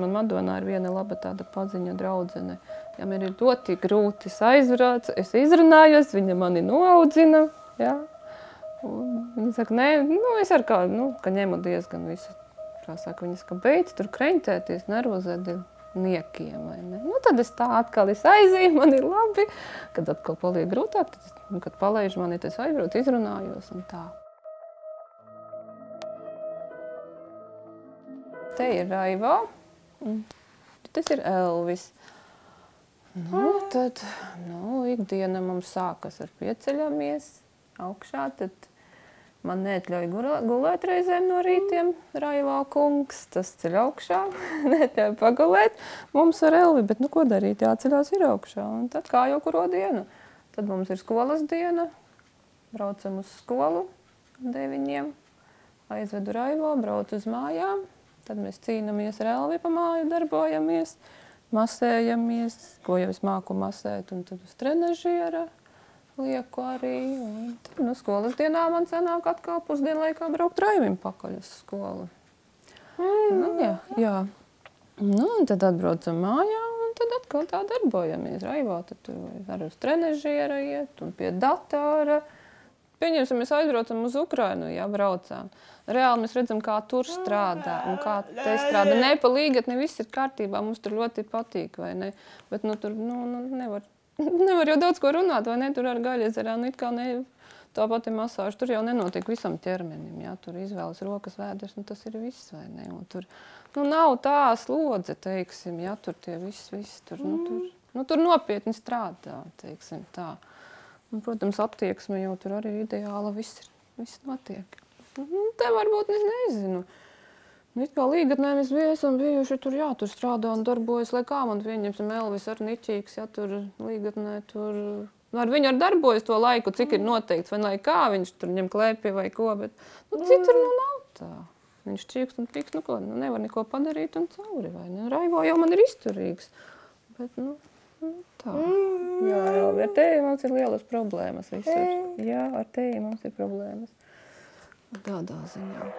Man Madonā ir viena laba tāda paziņa draudzene. Ja man ir ļoti grūti aizbrauc, es izrunājos, viņa mani noaudzina. Ja? Viņa saka, nē, es ar kādu, ka ņemu diezgan visu. Saka, viņa saka, beidz tur kreņķēties, nervozēt niekiem. Vai ne? Tad es tā atkal aizēju, man ir labi. Kad atkal paliek grūtāk, tad, kad palaiž mani, tad es aizbrauc, izrunājos un tā. Te ir Raivo. Tas ir Elvis. Tad ikdiena mums sākas ar pieceļamies augšā, tad man neatļauj gulēt reizēm no rītiem, Raivo kungs, tas ceļ augšā, neatļauj pagulēt mums ar Elvi, bet ko darīt, jāceļās ir augšā, un tad kā jau kuro dienu. Tad mums ir skolas diena, braucam uz skolu 9, aizvedu Raivo, braucu uz mājām. Tad mēs cīnamies ar Elvi pa māju, darbojamies, masējamies, ko jau es māku masēt, un tad uz trenažiera lieku arī. Un tad, skolas dienā man sanāk atkal pusdienlaikā braukt Raivim pakaļ uz skolu. Jā. Un tad atbraucam mājā, un tad atkal tā darbojamies. Raivā tad tur var uz trenažiera iet un pie datora. Pieņemsim, mēs aizbraucam uz Ukrainu, ja braucām. Reāli mēs redzam, kā tur strādā un kā te strādā. Ne pa līgatni, viss ir kārtībā, mums tur ļoti patīk, vai ne? Bet tur nevar jau daudz ko runāt, vai ne? Tur ar Gaļezerā, it kā ne tā pati masāža. Tur jau nenotiek visam ķermenim, ja? Tur izvēlas rokas, vēders, un tas ir viss, vai ne? Un tur nav tā slodze, teiksim, ja? Tur tie viss tur, tur nopietni strādā, teiksim tā. Un, protams, attieksme jau tur arī ideāla, viss notiek. Te varbūt es nezinu. It kā līgatnē mēs esam bijuši tur, jā, tur strādā un darbojas, lai kā man pieņemsim Elvis ar niķīgs, ja tur līgatnē tur... Ar viņu ar darbojas to laiku, cik ir noteikts, vai lai kā viņš tur ņem klēpi vai ko, bet citur nav tā. Viņš čīks un piks, nevar neko padarīt un cauri, vai ne? Raivo jau man ir izturīgs, bet, tā. Jā, ar tevi mums ir lielas problēmas visur. Jā, ar tevi mums ir problēmas. Tādā ziņā.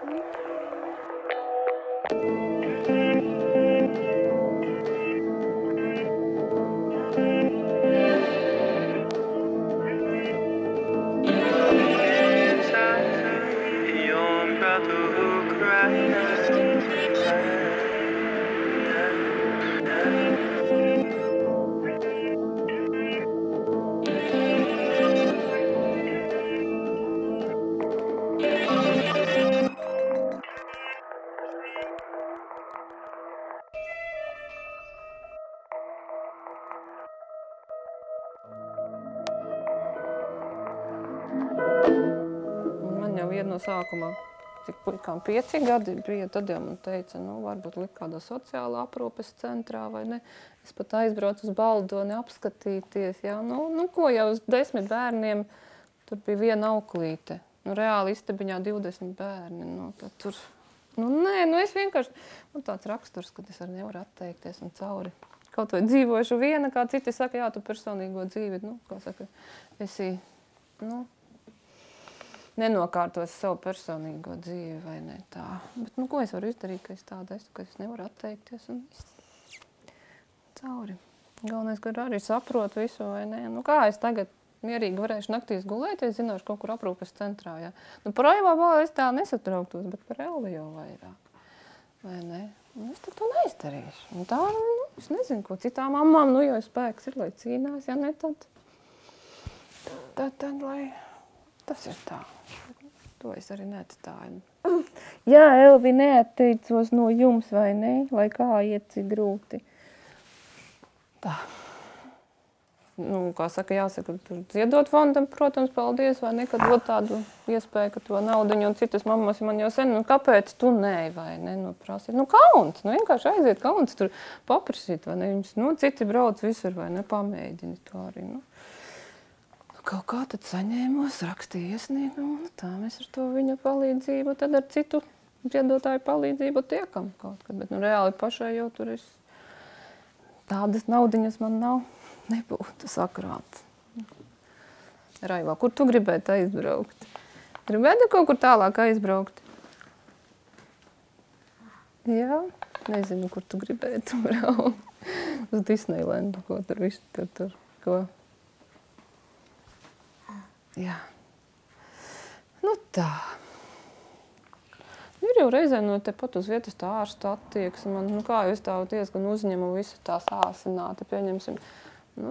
Man jau no sākumā, cik puikām 5 gadi bija, tad jau man teica, varbūt likt kādā sociālā aprūpes centrā vai ne. Es pat aizbraucu uz Baldoni apskatīties, jā, ko jau uz 10 bērniem, tur bija viena auklīte. Reāli istabiņā 20 bērni, tad tur, es vienkārši, tāds raksturs, kad es arī nevaru atteikties un cauri. Kaut vai dzīvojuši viena, kā citi saka, jā, tu personīgo dzīvi, kā saka, esi, nenokārtos savu personīgo dzīvi vai ne tā. Bet, ko es varu izdarīt, ka es tāda esmu, ka es nevaru atteikties un viss cauri. Galvenais, ka arī saprotu visu vai ne. Kā es tagad mierīgi varēšu naktīs gulēt, ja es zināšu kaut kur aprūpes centrā, jā. Par Raivo vēl es tā nesatrauktos, bet par Elvi jau vairāk. Vai ne? Es tad to neizdarīšu. Un tā, es nezinu, ko citām mammām, jo spēks ir, lai cīnās, ja ne, tad lai... Tas ir tā. To es arī neatstāju. Jā, Elvi, neatteicos no jums, vai ne? Lai kā iet, cik grūti. Tā. kā saka, jāsaka, tur ziedot fondam, protams, paldies, vai ne, kad dot tādu iespēju, ka to naudiņu un citas mammas man jau sen, kāpēc tu nē, vai ne, prasīt, kauns, vienkārši aiziet kauns tur paprasīt, vai ne, viņus, citi brauc visur, vai ne, pamēģini to arī, Kaut kā tad saņēmos, rakstīju iesniegumu, tā mēs ar to viņa palīdzību, tad ar citu ziedotāju palīdzību tiekam kaut kad, bet, reāli pašai jau tur tādas naudiņas man nebūtu sakrāt. Raivā, kur tu gribētu aizbraukt? Gribētu kaut kur tālāk aizbraukt? Jā, nezinu, kur tu gribētu braukt. Uz Disneylandu, ko tur viss tur, ko? Jā. Tā. Ir jau reizē no tepat uz vietas tā ārsta attieksme. Kā jau es tā diezgan uzņemu visu tā sāsināti, pieņemsim,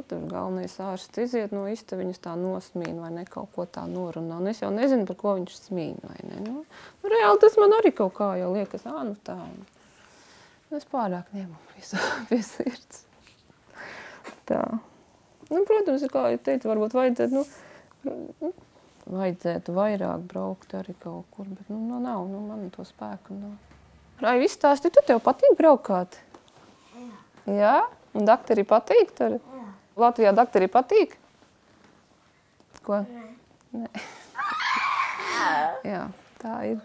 tur galvenais ārsts iziet no istabiņas tā nosmīn vai ne kaut ko tā norunā. Un es jau nezinu, par ko viņš smīn vai ne. Reāli tas man arī kaut kā jau liekas, tā. Es pārāk ņemu visu pie sirds. Tā. Protams, kā jau teicu, varbūt vajadzētu vairāk braukt arī kaut kur, bet nav, man to spēku nav. Raivi, izstāsti, tev patīk braukāt? Jā? Un dakteri patīk tur? Jā. Latvijā dakteri patīk? Ko? Nē. Jā, tā ir.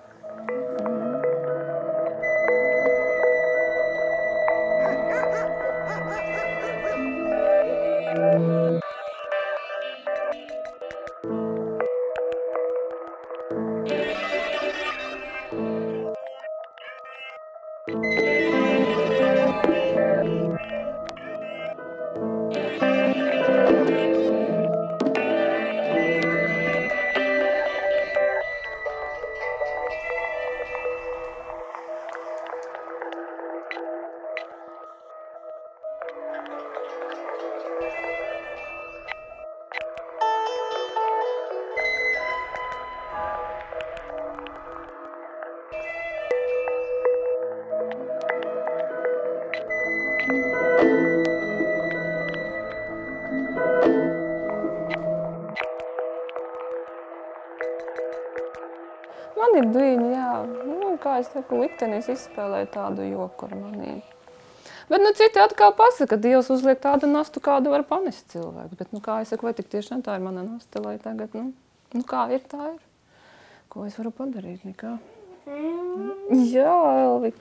Man ir dviņi, jā. Kā es saku, liktenis izspēlēja tādu joku ar manīm. Bet, citi atkal pasaka, ka Dievs uzliek tādu nastu, kādu var panest cilvēks. Bet, kā es saku, vai tik tiešām tā ir mana nasta, lai tagad, kā ir, tā ir. Ko es varu padarīt? Nekā. Jā, Elvi,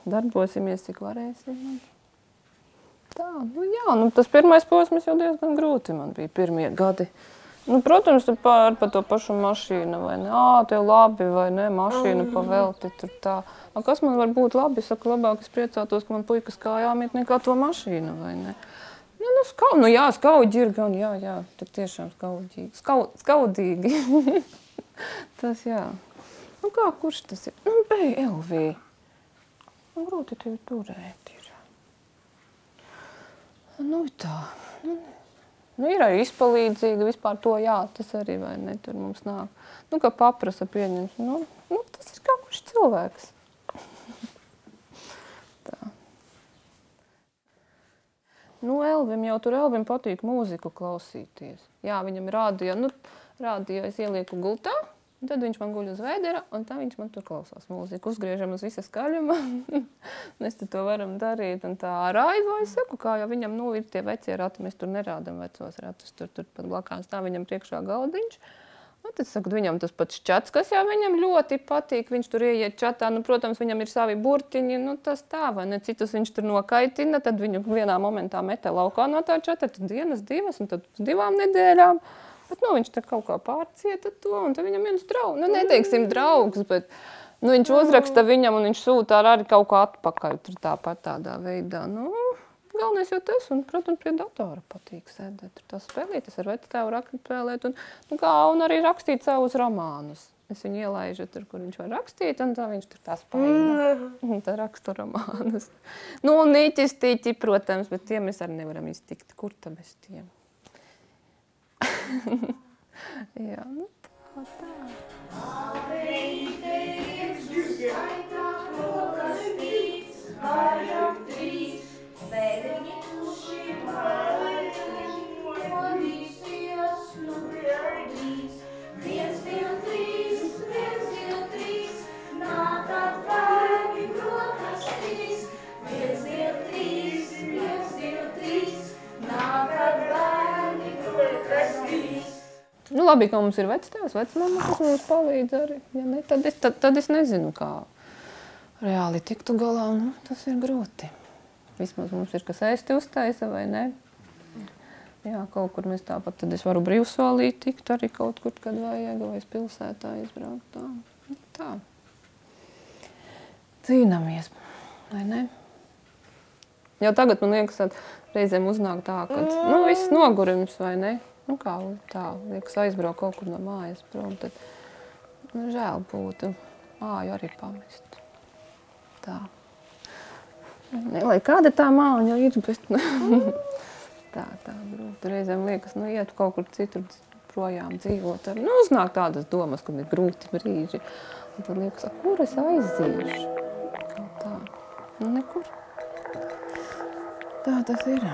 darbosimies, cik varēsim. Tā, jā, tas pirmais posms jau diezgan grūti man bija pirmie gadi. Protams, par to pašu mašīnu, vai ne? Tev labi, vai ne? Mašīnu pavelti tur tā. Kas man var būt labi? Saku, labāk es priecātos, ka man puikas kājām iet nekā to mašīnu, vai ne? Skaudīgi ir gan, jā, tur tiešām skaudīgi. Skaudīgi. Tas, jā. Kurš tas ir? Bej, Elvī. Grūti tevi turēt ir. Tā. Ir arī izpalīdzīga vispār to, jā, tas arī, vai ne, tur mums nāk. Kā paprasa pieņems, tas ir kā kurš cilvēks. Tā. Elvim patīk mūziku klausīties. Jā, viņam rādījā es ielieku gultā, un tad viņš man guļ uz vēdera, un tā viņš man tur klausās mūziku. Uzgriežam uz visa skaļuma. Mēs to varam darīt. Un tā Raivo, es saku, kā jau viņam ir tie vecie rati, mēs tur nerādam vecos ratus, tur pat blakās tā viņam priekšā galdiņš. Un tad saku, viņam tas pats čats, kas jau viņam ļoti patīk, viņš tur ieiet čatā, protams, viņam ir savi burtiņi, tas tā, vai ne, citus viņš tur nokaitina, tad viņu vienā momentā meta laukā no tā čata, tad dienas, divas, un tad 2 nedēļām. Bet, viņš tā kaut kā pārcieta to, un tad viņam viens draugs, neteiksim draugs, bet, viņš uzraksta viņam, un viņš sūta arī kaut kā atpakaļ, tur tāpat tādā veidā. Galvenais jau tas, un, protams, pie datora patīk sēdēt, tur tās spēlītas ar vectēvu spēlēt, un arī rakstīt savus romānus. Es viņu ielaižu tur, kur viņš var rakstīt, un tā viņš tur tā spaina, un tā rakstu romānus. Nīķis, tīķi, protams, bet tiem mēs arī nevaram iztikt, kur tā bez tiem. Jā, tā. Skaitā rokas trīs, vajag 3, pēdiņi tuši, vajag labi, ka mums ir vectēvs, vecmama, kas mums palīdz arī. Ja ne, tad es nezinu, kā reāli tiktu galā. Nu, tas ir grūti. Vismaz mums ir, kas ēsti uztaisa, vai ne? Jā, kaut kur mēs tāpat, tad es varu brīvsolī tikt arī kaut kur, kad vajag, vai pilsētā izbraukt. Tā. Cīnāmies, vai ne? Jau tagad man liekas, ka reizēm uznāk tā, ka viss nogurums, vai ne? Nu kā tā, liekas aizbraukt kaut kur no mājas prom, tad žēl būtu māju arī pamest. Tā. Ne, lai kāda tā māja ir, bet tā grūti. Reizēm liekas, iet kaut kur citur projām dzīvot. Uznāk tādas domas, kad ir grūti brīži. Un tad liekas, kur es aiziešu? Kā tā. Nekur. Tā tas ir.